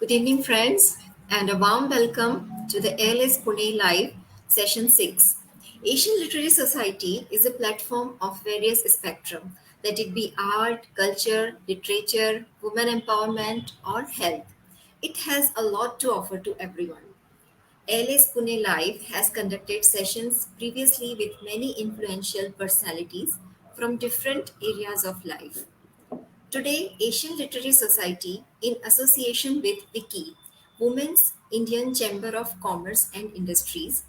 Good evening, friends, and a warm welcome to the ALS Pune Live Session 6. Asian Literary Society is a platform of various spectrum, let it be art, culture, literature, women empowerment, or health. It has a lot to offer to everyone. ALS Pune Live has conducted sessions previously with many influential personalities from different areas of life. Today, Asian Literary Society, in association with WIKI, Women's Indian Chamber of Commerce and Industries,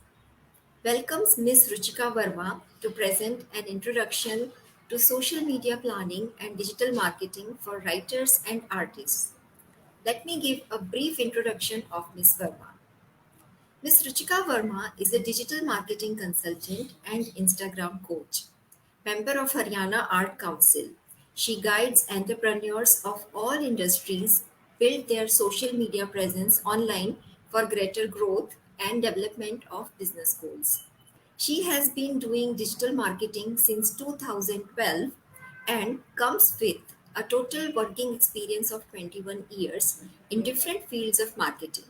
welcomes Ms. Ruchika Verma to present an introduction to social media planning and digital marketing for writers and artists. Let me give a brief introduction of Ms. Verma. Ms. Ruchika Verma is a digital marketing consultant and Instagram coach. Member of Haryana Art Council, she guides entrepreneurs of all industries build their social media presence online for greater growth and development of business goals. She has been doing digital marketing since 2012 and comes with a total working experience of 21 years in different fields of marketing.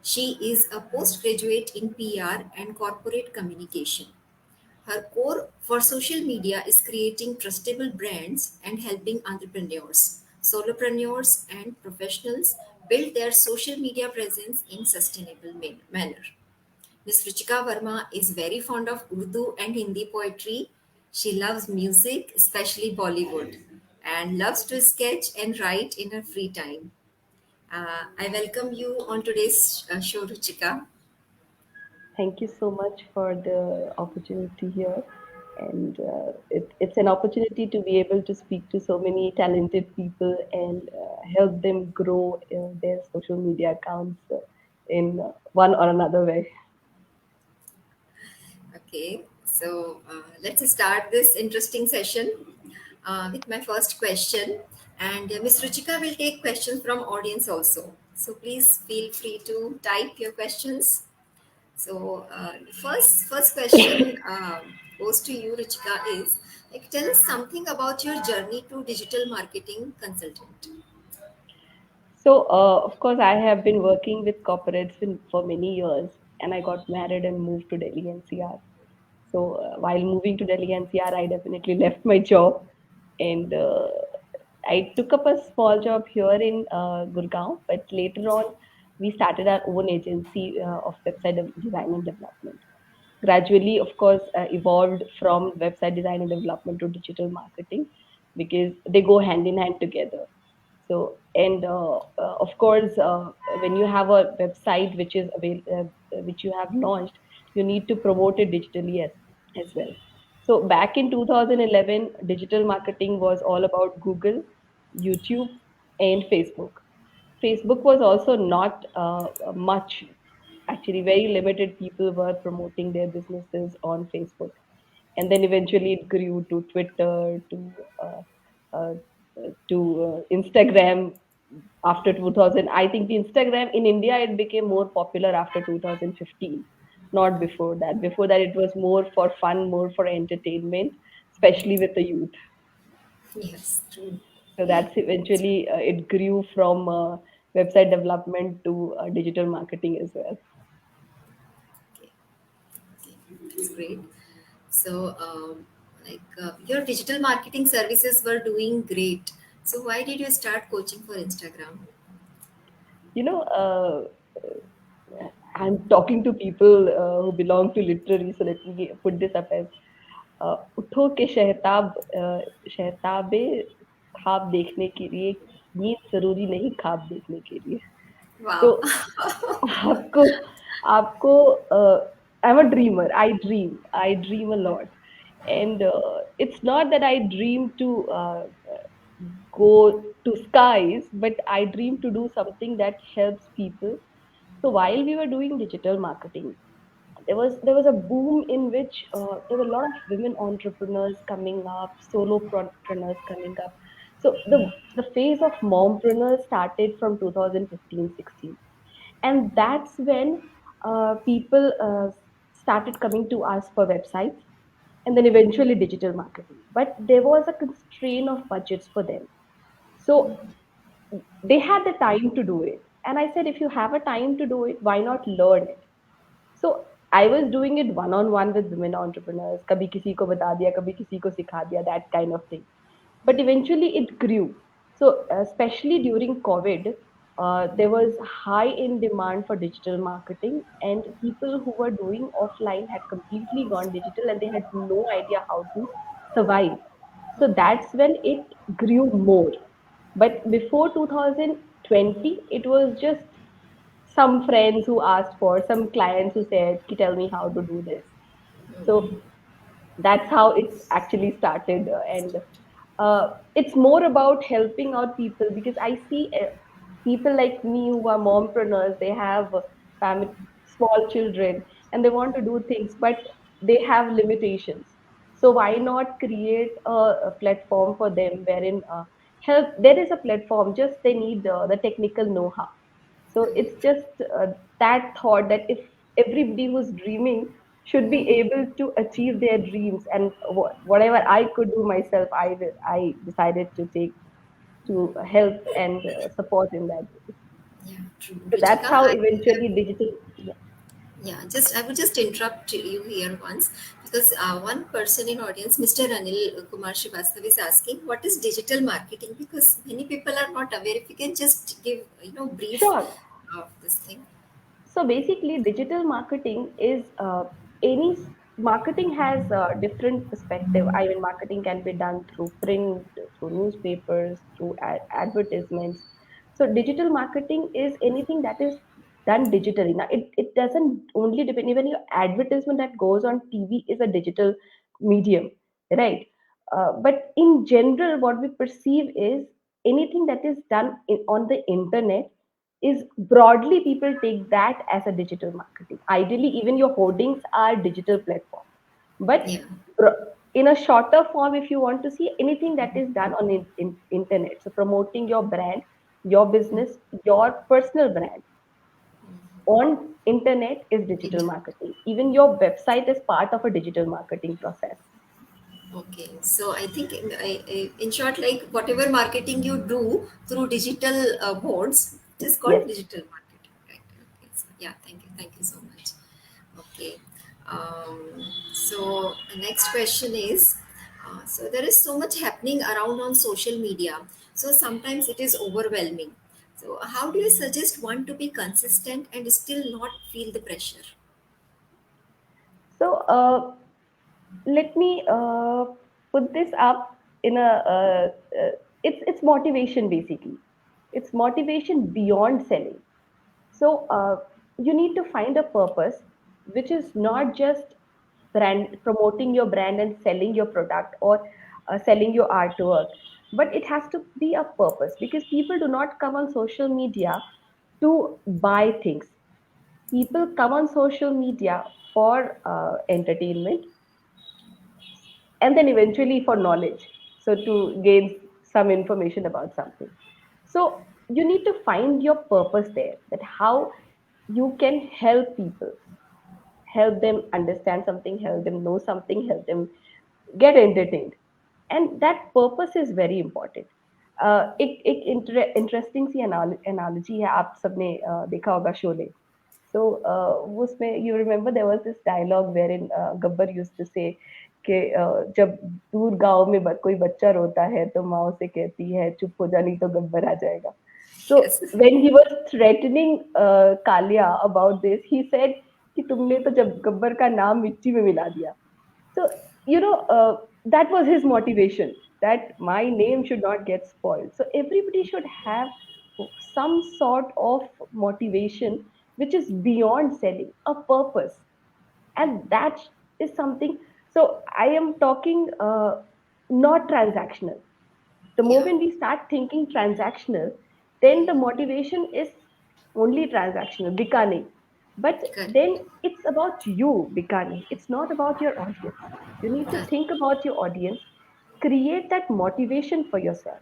She is a postgraduate in PR and corporate communication. Her core for social media is creating trustable brands and helping entrepreneurs, solopreneurs, and professionals build their social media presence in sustainable manner. Ms. Ruchika Verma is very fond of Urdu and Hindi poetry. She loves music, especially Bollywood, and loves to sketch and write in her free time. I welcome you on today's show, Ruchika. Thank you so much for the opportunity here. And it's an opportunity to be able to speak to so many talented people and help them grow their social media accounts in one or another way. Okay, so let's start this interesting session with my first question. And Ms. Ruchika will take questions from audience also. So please feel free to type your questions. So first question goes to you, Ruchika, is like tell us something about your journey to digital marketing consultant. So, of course, I have been working with corporates for many years, and I got married and moved to Delhi NCR. So, while moving to Delhi NCR, I definitely left my job, and I took up a small job here in Gurgaon. But later on, we started our own agency of website design and development. Gradually, of course, evolved from website design and development to digital marketing because they go hand in hand together. So, and of course, when you have a website which you have launched, you need to promote it digitally as well. So back in 2011, digital marketing was all about Google, YouTube, and Facebook. Facebook was also not much. Actually, very limited people were promoting their businesses on Facebook, and then eventually it grew to Twitter, uh, uh, Instagram. After 2000, I think the Instagram in India it became more popular after 2015, not before that. Before that, it was more for fun, more for entertainment, especially with the youth. Yes, true. So that's eventually it grew from website development to digital marketing as well. Okay, that's great. So, your digital marketing services were doing great. So, why did you start coaching for Instagram? You know, I'm talking to people who belong to literary, so let me put this up as उठो के शहताबे ख्वाब देखने के लिए नींद जरूरी नहीं ख्वाब देखने के लिए तो Wow. आपको आपको I'm a dreamer. I dream a lot, and it's not that I dream to go to skies, but I dream to do something that helps people. So while we were doing digital marketing, there was a boom in which there were a lot of women entrepreneurs coming up, solopreneurs coming up. So the phase of mompreneurs started from 2015-16, and that's when people started coming to us for websites and then eventually digital marketing. But there was a constraint of budgets for them, so they had the time to do it. And I said, if you have a time to do it, why not learn it? So I was doing it one on one with women entrepreneurs. कभी किसी को बता दिया, कभी किसी को सिखा दिया, that kind of thing. But eventually it grew. So especially during COVID, there was high in demand for digital marketing, and people who were doing offline had completely gone digital, and they had no idea how to survive. So that's when it grew more. But before 2020, it was just some friends who asked for, some clients who said, "Ki, tell me how to do this." So that's how it actually started. And it's more about helping out people, because I see people like me who are mompreneurs. They have family, small children, and they want to do things, but they have limitations. So why not create a platform for them wherein help? There is a platform, just they need the technical know-how. So it's just that thought that if everybody who's dreaming should be able to achieve their dreams, and whatever I could do myself, I decided to take to help and support in that way. Yeah, true. So that's Ruchika, how I have, eventually digital. Yeah, yeah, just I would just interrupt you here once because one person in audience, Mr. Anil Kumar Srivastav, is asking what is digital marketing because many people are not aware. If you can just give brief sure. of this thing. So basically, digital marketing is any marketing has a different perspective. I mean, marketing can be done through print, through newspapers, through advertisements. So digital marketing is anything that is done digitally. Now, it doesn't only depend. Even your advertisement that goes on TV is a digital medium, right? But in general, what we perceive is anything that is done on the internet is broadly people take that as a digital marketing. Ideally, even your hoardings are digital platform. But Yeah. in a shorter form, if you want to see anything that is done on internet, so promoting your brand, your business, your personal brand on internet is digital Internet. marketing. Even your website is part of a digital marketing process. Okay, so I think in short, like whatever marketing you do through digital boards, it is called Yes. digital marketing, right? Okay, so yeah, thank you so much. Okay, so the next question is, so there is so much happening around on social media, so sometimes it is overwhelming. So how do you suggest one to be consistent and still not feel the pressure? So let me put this up in a it's motivation basically. It's motivation beyond selling. So you need to find a purpose which is not just brand promoting your brand and selling your product, or selling your artwork, but it has to be a purpose, because people do not come on social media to buy things. People come on social media for entertainment, and then eventually for knowledge, so to gain some information about something. So you need to find your purpose there, that how you can help people, help them understand something, help them know something, help them get entertained. And that purpose is very important. एक interesting सी analogy है, आप सबने देखा होगा Sholay. So उसमें you remember there was this dialogue wherein Gabbar used to say कि जब दूर गांव में कोई बच्चा रोता है तो माँ उसे कहती है चुप हो जा नहीं तो गब्बर आ जाएगा. So Yes. when he was threatening Kalia about this, he said कि तुमने तो जब गब्बर का नाम मिट्टी में मिला दिया. So, that was his motivation, that my name should not get spoiled. So, everybody should have some sort of motivation which is beyond selling, a purpose. And that is something. So, I am talking not transactional. The Yeah. moment we start thinking transactional, then the motivation is only transactional, bikani. But Correct. then it's about you, bikani. It's not about your audience. You need to Correct. think about your audience, create that motivation for yourself.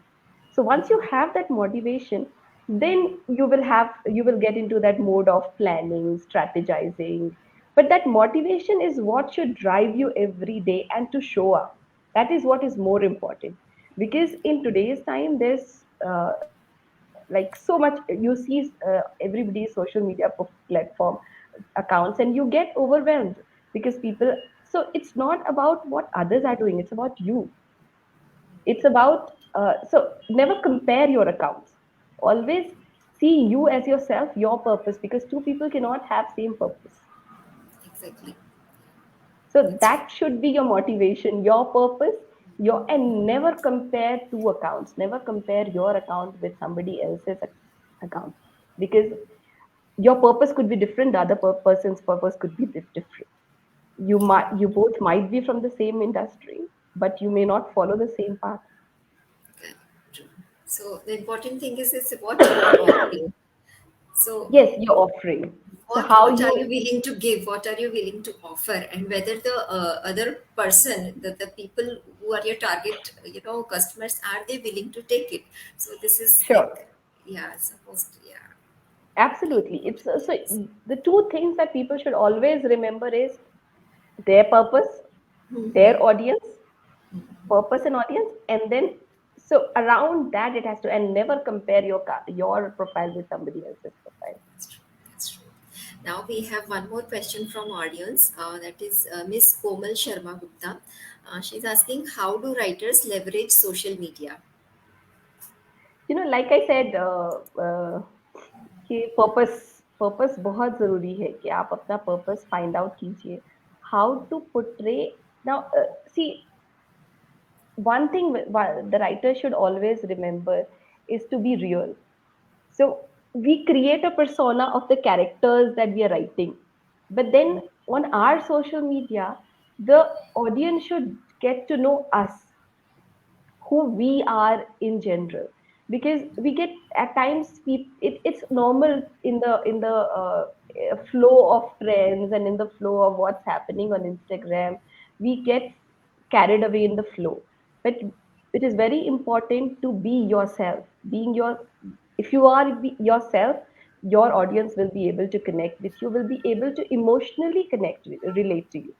So once you have that motivation, then you will get into that mode of planning, strategizing. But that motivation is what should drive you every day and to show up. That is what is more important, because in today's time there's like so much. You see everybody's social media platform accounts, and you get overwhelmed because people. So it's not about what others are doing, it's about you. It's about so never compare your accounts. Always see you as yourself, your purpose, because two people cannot have same purpose. Exactly. So That's true. that should be your motivation, your purpose, your, and never compare two accounts. Never compare your account with somebody else's account, because your purpose could be different. The other person's purpose could be different. You both might be from the same industry, but you may not follow the same path. Okay, true. So the important thing is what you are offering. So Yes, you're offering. So how what are you you, willing to give? What are you willing to offer? And whether the other person, the people who are your target, customers, are they willing to take it? So this is sure, like, yeah, supposed to, yeah. absolutely. It's so the two things that people should always remember is their purpose, their audience, purpose and audience, and then so around that it has to, and never compare your profile with somebody else's profile. That's true. That's true. Now we have one more question from audience. That is Miss Komal Sharma Gupta. She's asking, how do writers leverage social media? Like I said, कि purpose बहुत जरूरी है कि आप अपना purpose find out कीजिए. How to portray now, see, one thing the writer should always remember is to be real. So we create a persona of the characters that we are writing. But then on our social media, the audience should get to know us, who we are in general. Because we get at times it's normal in the flow of trends and in the flow of what's happening on Instagram. We get carried away in the flow, but it is very important to be yourself. Being your, if you are yourself, your audience will be able to connect with you, will be able to emotionally relate to you.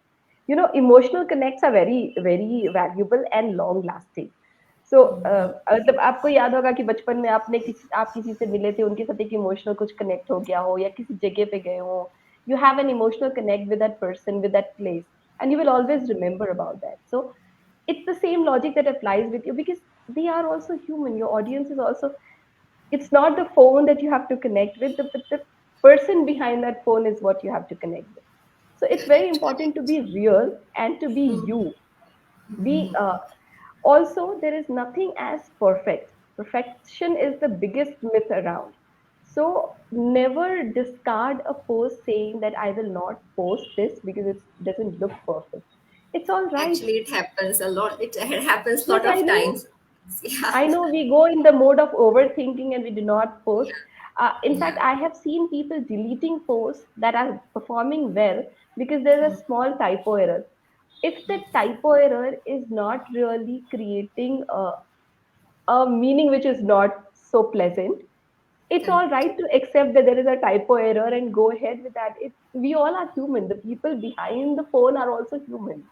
Emotional connects are very very valuable and long lasting. सो मतलब आपको याद होगा कि बचपन में आप किसी से मिले थे, उनके साथ एक इमोशनल कुछ कनेक्ट हो गया हो, या किसी जगह पे गए हो, you have an emotional connect with that person, with that place, and you will always remember about that. So it's the same logic that applies with you, because they are also human. Your audience is also, it's not the phone that you have to connect with, but the person behind that phone is what you have to connect with. So it's very Correct, important to correct. be real and to be you. Be Also, there is nothing as perfect. Perfection is the biggest myth around. So never discard a post saying that I will not post this because it doesn't look perfect. It's all right. Actually, it happens a lot. It happens a Yes, lot I of know. times. Yeah. I know we go in the mode of overthinking and we do not post. Yeah. In fact, Yeah. I have seen people deleting posts that are performing well because there's a small typo error. If the typo error is not really creating a meaning which is not so pleasant, it's all Correct. right to accept that there is a typo error and go ahead with that. We all are human. The people behind the phone are also human.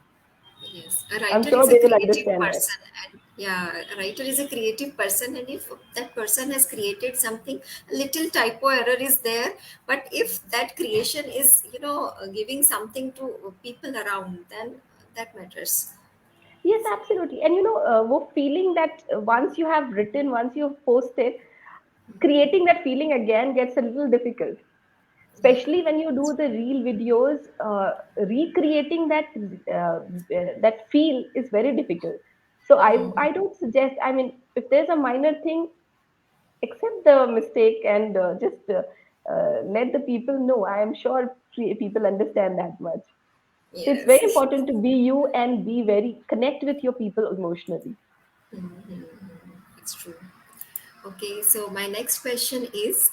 Yes, a I'm writer sure is a they will creative understand that. person, and yeah, a writer is a creative person, and if that person has created something, a little typo error is there, but if that creation is, giving something to people around, then that matters. Yes, absolutely. And वो feeling that once you have written, once you've posted, creating that feeling again gets a little difficult. Yeah, Especially when you do the reel videos, recreating that feel is very difficult. So I don't suggest. I mean, if there's a minor thing, accept the mistake and just let the people know. I am sure people understand that much. So it's very yes. important to be you and be very connect with your people emotionally. It's true. Okay, so my next question is,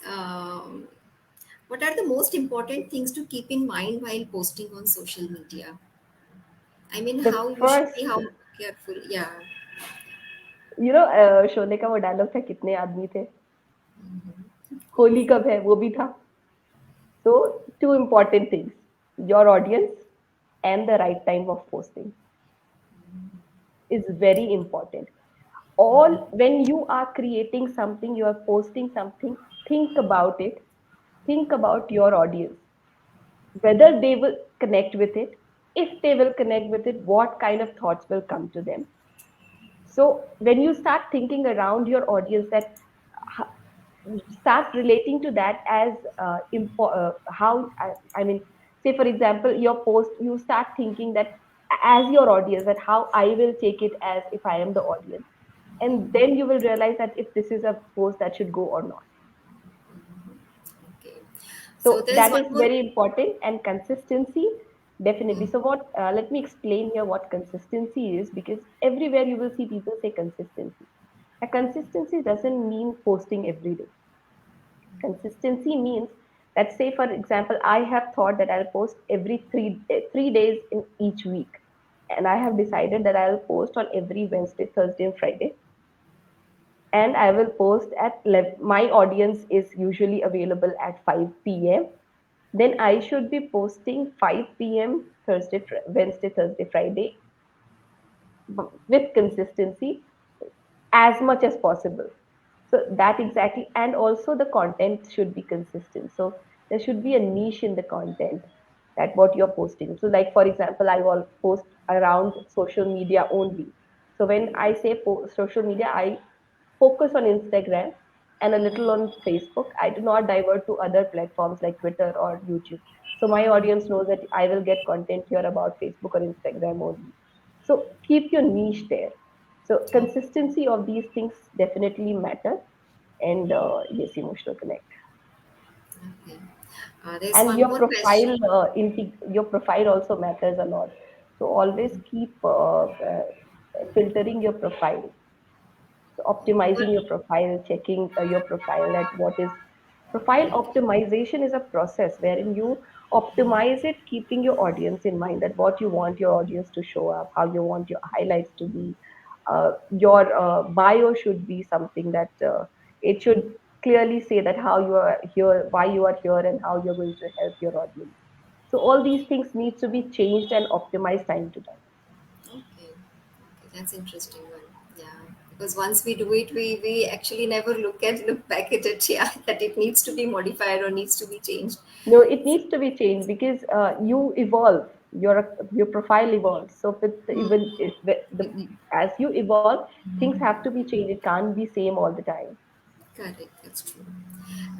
what are the most important things to keep in mind while posting on social media? I mean, The how you should be, first, how careful. Yeah. Sholay का वो dialogue था, कितने आदमी थे, होली कब है, वो भी था. So two important things: your audience and the right time of posting is very important. All when you are creating something, you are posting something, think about it, think about your audience, whether they will connect with it. If they will connect with it, what kind of thoughts will come to them? So when you start thinking around your audience, that start relating to that as how I mean, say for example, your post, you start thinking that as your audience, that how I will take it as if I am the audience, and then you will realize that if this is a post that should go or not. Okay. So So there's that one is more. very important, and consistency, definitely. So what? Let me explain here what consistency is, because everywhere you will see people say consistency. A consistency doesn't mean posting every day. Consistency means that, say for example, I have thought that I'll post every 3 days in each week, and I have decided that I'll post on every Wednesday, Thursday, and Friday, and I will post at my audience is usually available at 5 p.m. Then I should be posting 5 p.m. Wednesday, Thursday, Friday, with consistency as much as possible. So that exactly, and also the content should be consistent. So there should be a niche in the content, that what you're posting. So like for example, I will post around social media only. So when I say social media, I focus on Instagram and a little on Facebook. I do not divert to other platforms like Twitter or YouTube. So my audience knows that I will get content here about Facebook or Instagram only. So keep your niche there. So consistency of these things definitely matter, and yes, emotional connect. Okay. There's And one more question. your profile also matters a lot. So always keep filtering your profile. So What? optimizing your profile, checking your profile at what is profile optimization is a process wherein you optimize it, keeping your audience in mind, that what you want your audience to show up, how you want your highlights to be. Your bio should be something that it should clearly say that how you are here, why you are here, and how you're going to help your audience. So all these things need to be changed and optimized time to time. Okay. Okay, that's interesting one. Yeah. Because once we do it, we actually never look back at it, yeah, that it needs to be modified or needs to be changed. No, it needs to be changed because you evolve. Your profile evolves. So with even if as you evolve, things have to be changed. It can't be same all the time. Correct, that's true.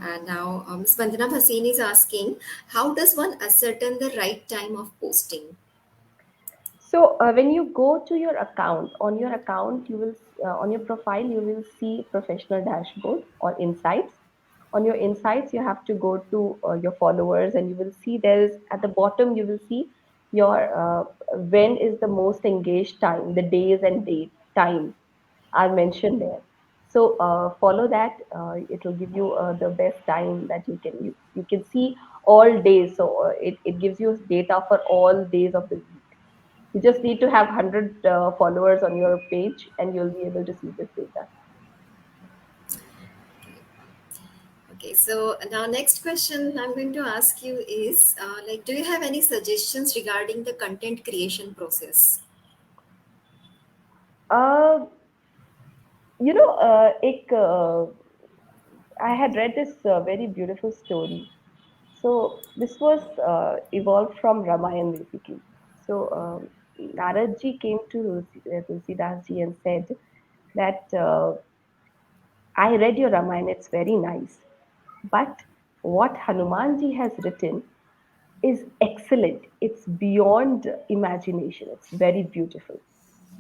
And now Ms. Bandana Bhasin is asking, how does one ascertain the right time of posting? So when you go to your account, on your account, you will on your profile you will see professional dashboard or insights. On your insights, you have to go to your followers, and you will see there is at the bottom you will see your when is the most engaged time, the days and date time are mentioned there. So follow that. It will give you the best time that you can see all days. So it gives you data for all days of the week. You just need to have 100 followers on your page, and you'll be able to see this data. Okay, so now next question I'm going to ask you is, like, do you have any suggestions regarding the content creation process? Uh, I had read this very beautiful story. So this was evolved from Ramayana basically. So Narad ji came to Tulsidas ji and said that I read your Ramayana, it's very nice. But what Hanumanji has written is excellent. It's beyond imagination. It's very beautiful.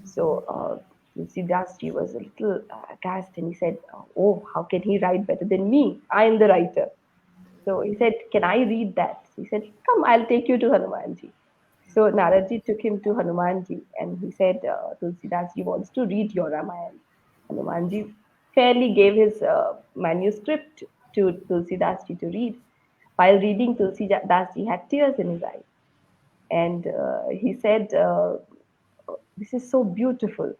So Tulsidas ji was a little aghast, and he said, "Oh, how can he write better than me? I am the writer." So he said, "Can I read that?" He said, "Come, I'll take you to Hanumanji." So Naradji took him to Hanumanji, and he said, Tulsidas ji wants to read your Ramayana. Hanumanji fairly gave his manuscript to Tulsidas ji to read. While reading, Tulsidas ji had tears in his eyes. And he said, "This is so beautiful.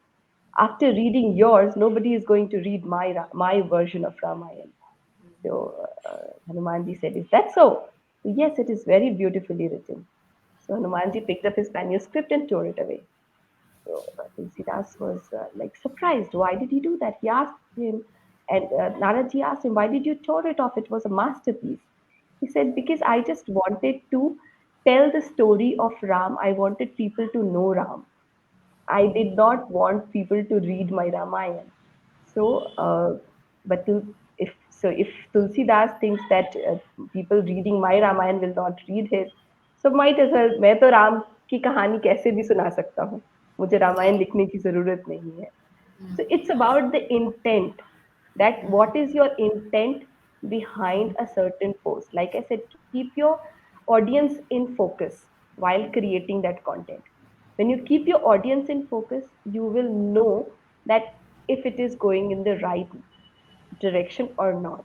After reading yours, nobody is going to read my version of Ramayana." So Hanumanji said, "Is that so?" "Yes, it is very beautifully written." So Hanumanji picked up his manuscript and tore it away. So Tulsidas was like surprised. Why did he do that? He asked him, and Nanaji asked him, "Why did you tear it off? It was a masterpiece." He said, "Because I just wanted to tell the story of Ram. I wanted people to know Ram. I did not want people to read my Ramayana." So, but if Tulsidas thinks that people reading my Ramayana will not read his, so might as well मैं तो राम की कहानी कैसे भी सुना सकता हूँ. मुझे रामायण Yeah. लिखने की जरूरत नहीं है. So it's about the intent, that what is your intent behind a certain post. Like I said, keep your audience in focus while creating that content. When you keep your audience in focus, you will know that if it is going in the right direction or not.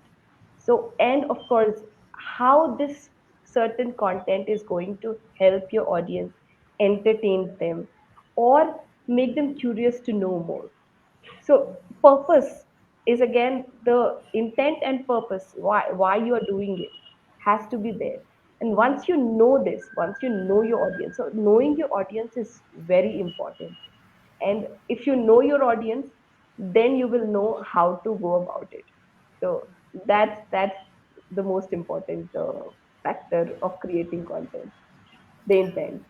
So, and of course, how this certain content is going to help your audience, entertain them, or make them curious to know more. So purpose is again the intent and purpose, why you are doing it has to be there. And once you know this, once you know your audience, so knowing your audience is very important. And if you know your audience, then you will know how to go about it. So that's the most important factor of creating content, the intent.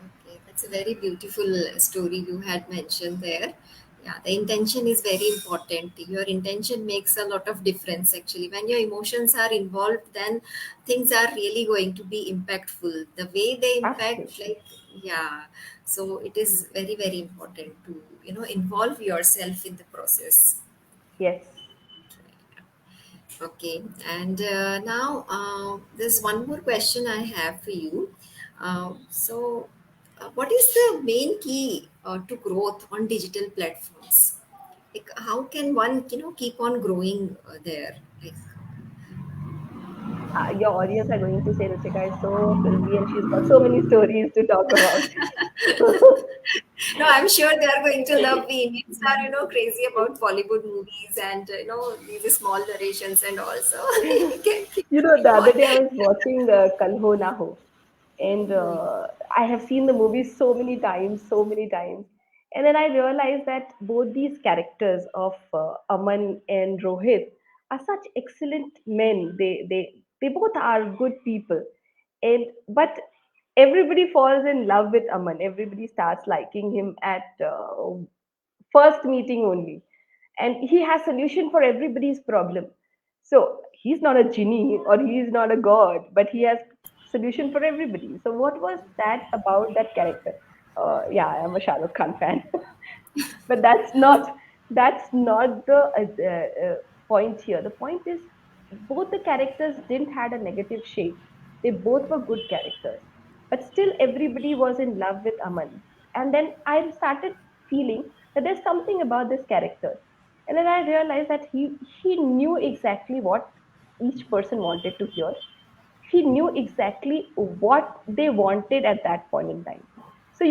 Okay, that's a very beautiful story you had mentioned there. Yeah, the intention is very important. Your intention makes a lot of difference actually. When your emotions are involved, then things are really going to be impactful. The way they impact, Absolutely. like, yeah, so it is very, very important to, involve yourself in the process. Yes. Okay, and now there's one more question I have for you. What is the main key to growth on digital platforms? Like, how can one, keep on growing there? Like, Your audience are going to say Ruchika is so filthy and she's got so many stories to talk about. no, I'm sure they are going to love. We Indians are, crazy about Bollywood movies and these small narrations and all. So you can The keep other on. day I was watching Kal Ho Na Ho, and I have seen the movie so many times, and then I realized that both these characters of Aman and Rohit are such excellent men. They both are good people, and but everybody falls in love with Aman. Everybody starts liking him at first meeting only, and he has solution for everybody's problem. So he's not a genie or he is not a god, but he has solution for everybody. So what was that about that character? Yeah, I'm a Shah Rukh Khan fan. But that's not the point here. The point is both the characters didn't had a negative shade. They both were good characters, but still everybody was in love with Aman. And then I started feeling that there's something about this character, and then I realized that he knew exactly what each person wanted to hear. He knew exactly what they wanted at that point in time. So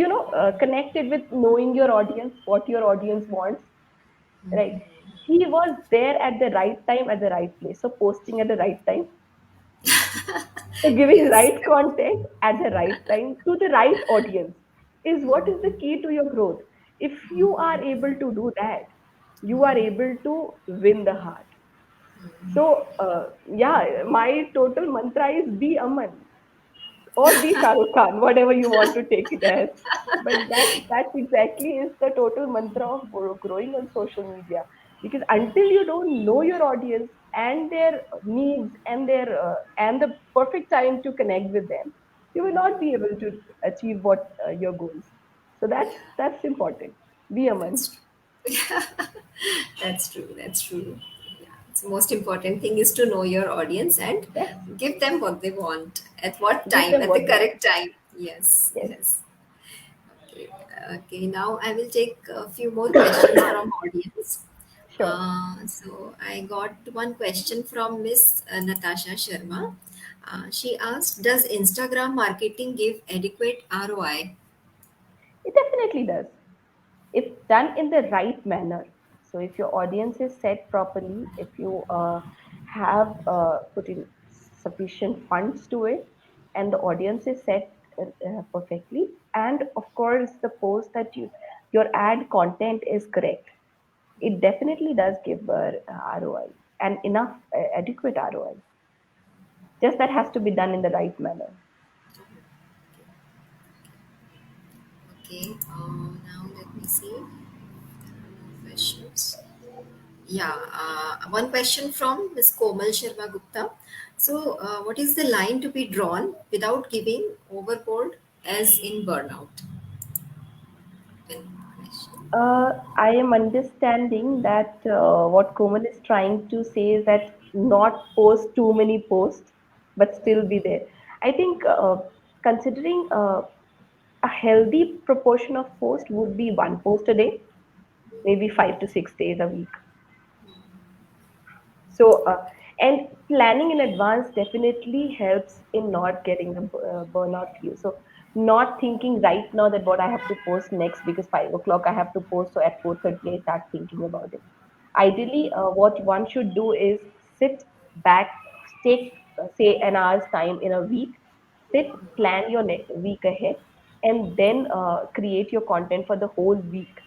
connected with knowing your audience, what your audience wants, right? He was there at the right time at the right place, so posting at the right time, so giving Yes. right content at the right time to the right audience is what is the key to your growth. If you are able to do that, you are able to win the heart. So yeah, my total mantra is be Aman or be Shah Rukh Khan, whatever you want to take it as. But that exactly is the total mantra of growing on social media. Because until you don't know your audience and their needs and the perfect time to connect with them, you will not be able to achieve what your goals. So that's important. Be Aman. That's true. That's true. That's true. Yeah. It's the most important thing is to know your audience and Yes, give them what they want at what give time, them at the what they want. correct time. Yes. Yes, Yes. Okay. Okay. Now I will take a few more questions from audience. sure. So I got one question from Miss Natasha Sharma. She asked, "Does Instagram marketing give adequate ROI?" It definitely does, if done in the right manner. So if your audience is set properly, if you have put in sufficient funds to it, and the audience is set perfectly. And of course, the post that your ad content is correct, it definitely does give ROI and enough adequate ROI. Just that has to be done in the right manner. Okay, now let me see. Questions. Yeah, one question from Ms. Komal Sharma Gupta. So, what is the line to be drawn without giving overboard, as in burnout? Question. I am understanding that what Komal is trying to say is that not post too many posts, but still be there. I think considering a healthy proportion of post would be one post a day, maybe 5 to 6 days a week. So, and planning in advance definitely helps in not getting the burnout feel. So, not thinking right now that what I have to post next because 5 o'clock I have to post, so at 4:30 I start thinking about it. Ideally, what one should do is sit back, take say an hour's time in a week, sit, plan your week ahead, and then create your content for the whole week.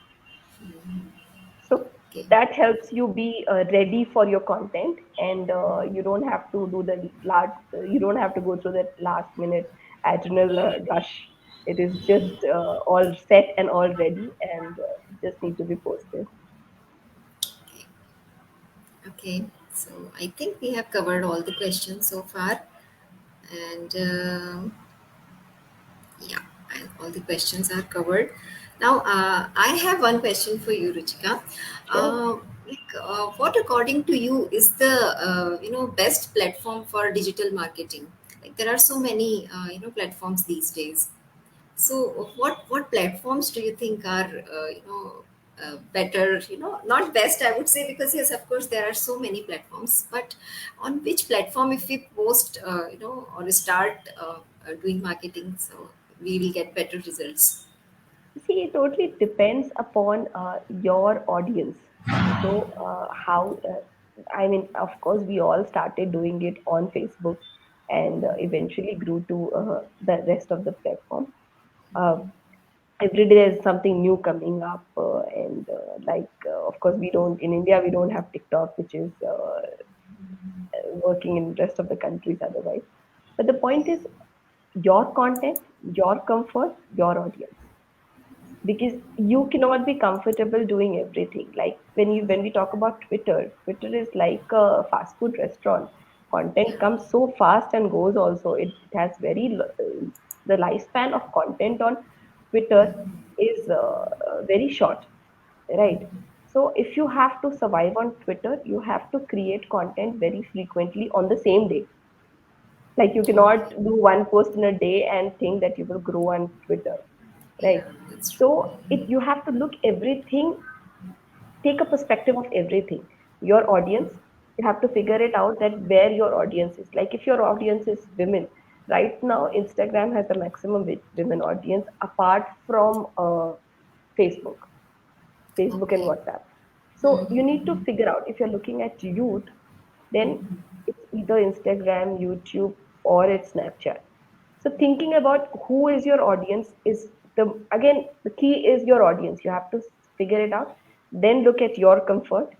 So Okay. that helps you be ready for your content, and you don't have to do the last. You don't have to go through that last minute adrenal rush. It is just all set and all ready, and just need to be posted. Okay. So, I think we have covered all the questions so far. And yeah, and all the questions are covered. Now, I have one question for you, Ruchika. Sure. What, according to you, is the best platform for digital marketing? Like, there are so many platforms these days. So, what platforms do you think are better? Not best, I would say, because yes, of course, there are so many platforms. But on which platform, if we post, or start doing marketing, so we will get better results. See, it totally depends upon your audience. So, I mean, of course, we all started doing it on Facebook and eventually grew to the rest of the platform. Uh, every day there's something new coming up, and of course, we don't, in India, we don't have TikTok, which is working in rest of the countries otherwise. But the point is your content, your comfort, your audience, because you cannot be comfortable doing everything. Like when we talk about Twitter is like a fast food restaurant. Content Yeah. comes so fast and goes also. It has the lifespan of content on Twitter is very short, right? So if you have to survive on Twitter, you have to create content very frequently on the same day. Like you Okay. cannot do one post in a day and think that you will grow on Twitter, Yeah, right? that's true. So it you have to look everything, take a perspective of everything. Your audience, you have to figure it out that where your audience is. Like if your audience is women, right now Instagram has the maximum women audience apart from Facebook and Okay. WhatsApp. So you need to figure out if you're looking at youth, then it's either Instagram, YouTube, or it's Snapchat. So thinking about who is your audience is the key is your audience. You have to figure it out. Then look at your comfort.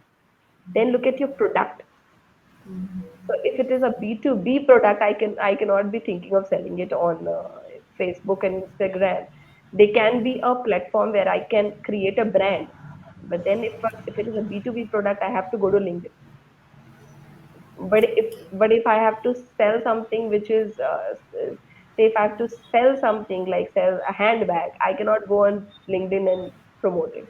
Then look at your product. So if it is a B2B product, I cannot be thinking of selling it on Facebook and Instagram. They can be a platform where I can create a brand. But then if it is a B2B product, I have to go to LinkedIn. Okay. But if I have to sell something which is say if I have to sell something like sell a handbag, I cannot go on LinkedIn and promote it.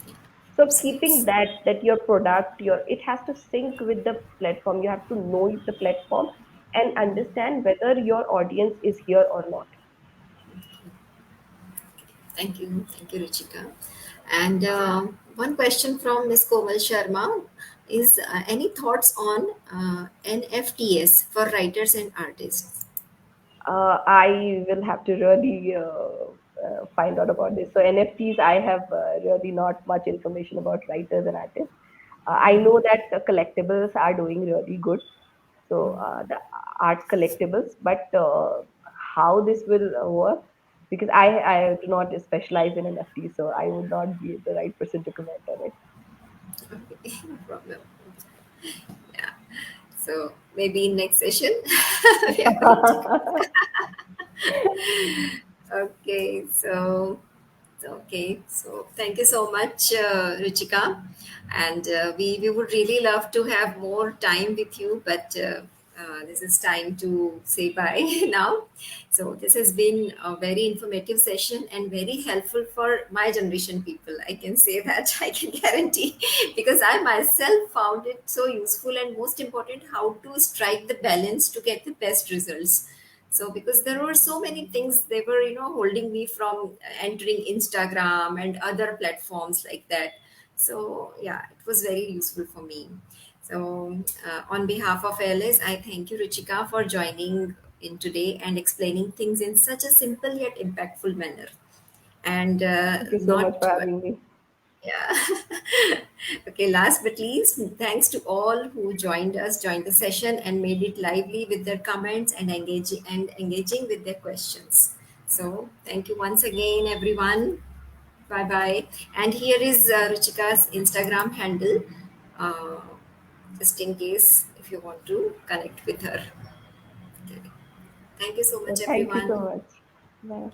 So keeping Yes. that your product, your it has to sync with the platform. You have to know the platform and understand whether your audience is here or not. Thank you, Ruchika. And one question from Ms. Komal Sharma is any thoughts on NFTs for writers and artists? I will have to really find out about this. So NFTs, I have really not much information about writers and artists. I know that the collectibles are doing really good. So the art collectibles, but how this will work, because I do not specialize in NFT, so I would not be the right person to comment on it. Okay, no problem. Yeah. So maybe in next session we are going to. Okay. So thank you so much, Ruchika, and we would really love to have more time with you, but this is time to say bye now. So this has been a very informative session and very helpful for my generation people. I can say that I can guarantee because I myself found it so useful, and most important, how to strike the balance to get the best results. So because there were so many things, they were holding me from entering Instagram and other platforms like that. So yeah, it was very useful for me. So on behalf of LS, I thank you, Ruchika, for joining in today and explaining things in such a simple yet impactful manner. And Thank you so much not for having me. yeah. Okay, last but least, thanks to all who joined the session and made it lively with their comments and engaging with their questions. So, thank you once again, everyone. Bye bye. And here is Ruchika's Instagram handle, uh, just in case if you want to connect with her. Okay. Thank you so So much, thank you so everyone. much. Bye.